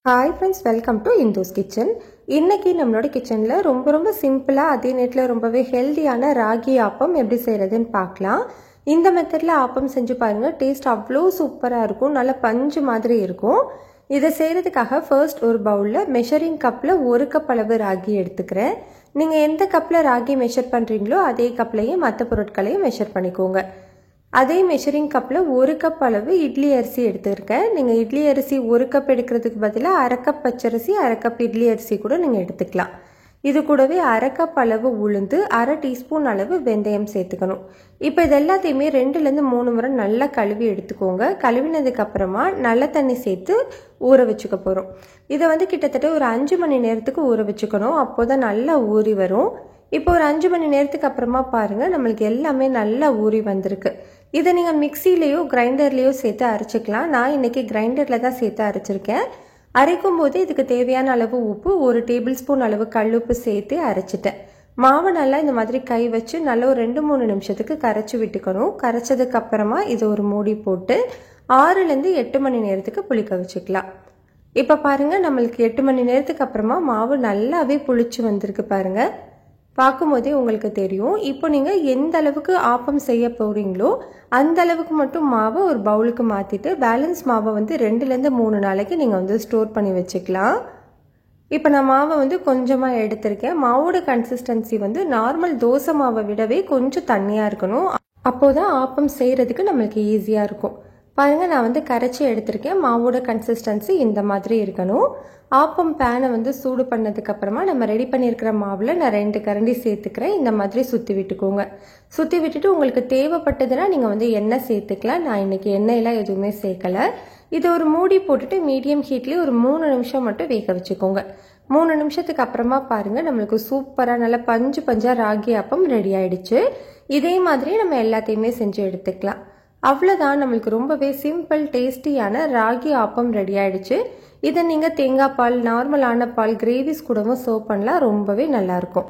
Hi friends, welcome to Indhu's kitchen. இன்றைக்கி நம்மளோட கிச்சனில் ரொம்ப சிம்பிளாக அதே நேரத்தில் ரொம்பவே ஹெல்த்தியான ராகி ஆப்பம் எப்படி செய்கிறதுன்னு பார்க்கலாம். இந்த மெத்தடில் ஆப்பம் செஞ்சு பாருங்கள். டேஸ்ட் அவ்வளோ சூப்பராக இருக்கும், நல்ல பஞ்சு மாதிரி இருக்கும். இதை செய்கிறதுக்காக ஃபர்ஸ்ட் ஒரு பவுலில் மெஷரிங் கப்பில் 1 கப் அளவு ராகி எடுத்துக்கிறேன். நீங்கள் எந்த கப்பில் ராகி மெஷர் பண்ணுறீங்களோ அதே கப்லையும் மற்ற பொருட்களையும் மெஷர் பண்ணிக்கோங்க. அதே மெஷரிங் கப்பில் 1 கப் அளவு இட்லி அரிசி எடுத்துருக்கேன். நீங்கள் இட்லி அரிசி 1 கப் எடுக்கிறதுக்கு பதிலாக 1/2 கப் பச்சரிசி 1/2 கப் இட்லி அரிசி கூட நீங்கள் எடுத்துக்கலாம். இது கூடவே 1/2 கப் அளவு உளுந்து, 1/2 டீஸ்பூன் அளவு வெந்தயம் சேர்த்துக்கணும். இப்போ இது எல்லாத்தையுமே 2லேருந்து 3 முறை நல்லா கழுவி எடுத்துக்கோங்க. கழுவினதுக்கப்புறமா நல்ல தண்ணி சேர்த்து ஊற வச்சுக்க போகிறோம். இதை கிட்டத்தட்ட ஒரு 5 மணி நேரத்துக்கு ஊற வச்சுக்கணும். அப்போ தான் நல்லா ஊறி வரும். இப்போ ஒரு 5 மணி நேரத்துக்கு அப்புறமா பாருங்கள், நம்மளுக்கு எல்லாமே நல்லா ஊறி வந்திருக்கு. இதை நீங்கள் மிக்சிலேயோ கிரைண்டர்லேயோ சேர்த்து அரைச்சிக்கலாம். நான் இன்றைக்கி கிரைண்டரில் தான் சேர்த்து அரைச்சிருக்கேன். அரைக்கும் போது இதுக்கு தேவையான அளவு உப்பு, 1 டேபிள் ஸ்பூன் அளவு கல்லுப்பு சேர்த்து அரைச்சிட்டேன். மாவை நல்லா இந்த மாதிரி கை வச்சு நல்லா ஒரு 2-3 நிமிஷத்துக்கு கரைச்சி விட்டுக்கணும். கரைச்சதுக்கு அப்புறமா இதை ஒரு மூடி போட்டு 6லேருந்து 8 மணி நேரத்துக்கு புளிக்க வச்சுக்கலாம். இப்போ பாருங்கள், நம்மளுக்கு 8 மணி நேரத்துக்கு அப்புறமா மாவு நல்லாவே புளிச்சு வந்திருக்கு பாருங்கள். பார்க்கும்போதே உங்களுக்கு தெரியும். இப்போ நீங்கள் எந்த அளவுக்கு ஆப்பம் செய்ய போகிறீங்களோ அந்த அளவுக்கு மட்டும் மாவை ஒரு பவுலுக்கு மாற்றிட்டு பேலன்ஸ் மாவை 2லேருந்து 3 நாளைக்கு நீங்கள் ஸ்டோர் பண்ணி வச்சுக்கலாம். இப்போ நான் மாவை கொஞ்சமாக எடுத்திருக்கேன். மாவோட கன்சிஸ்டன்சி நார்மல் தோசை மாவை விடவே கொஞ்சம் தண்ணியாக இருக்கணும். அப்போதான் ஆப்பம் செய்கிறதுக்கு நம்மளுக்கு ஈஸியாக இருக்கும். பாருங்கள், நான் கரைச்சி எடுத்திருக்கேன். மாவோட கன்சிஸ்டன்சி இந்த மாதிரி இருக்கணும். ஆப்பம் பேனை சூடு பண்ணதுக்கப்புறமா நம்ம ரெடி பண்ணியிருக்கிற மாவில் நான் 2 கரண்டி சேர்த்துக்கிறேன். இந்த மாதிரி சுற்றி விட்டுக்கோங்க. சுற்றி விட்டுட்டு உங்களுக்கு தேவைப்பட்டதுன்னா நீங்கள் எண்ணெய் சேர்த்துக்கலாம். நான் இன்றைக்கி எண்ணெயெல்லாம் எதுவுமே சேர்க்கலை. இதை ஒரு மூடி போட்டுட்டு மீடியம் ஹீட்லேயே ஒரு 3 நிமிஷம் மட்டும் வேக வச்சுக்கோங்க. 3 நிமிஷத்துக்கு அப்புறமா பாருங்கள், நம்மளுக்கு சூப்பராக நல்லா பஞ்சாக ராகி ஆப்பம் ரெடி ஆயிடுச்சு. இதே மாதிரி நம்ம எல்லாத்தையுமே செஞ்சு எடுத்துக்கலாம். அவ்வளோதான், நம்மளுக்கு ரொம்பவே சிம்பிள் டேஸ்டியான ராகி ஆப்பம் ரெடி ஆயிடுச்சு. இதை நீங்கள் தேங்காய் பால், நார்மலான பால், கிரேவிஸ் கூடவும் சர்வ் பண்ணலாம். ரொம்பவே நல்லாயிருக்கும்.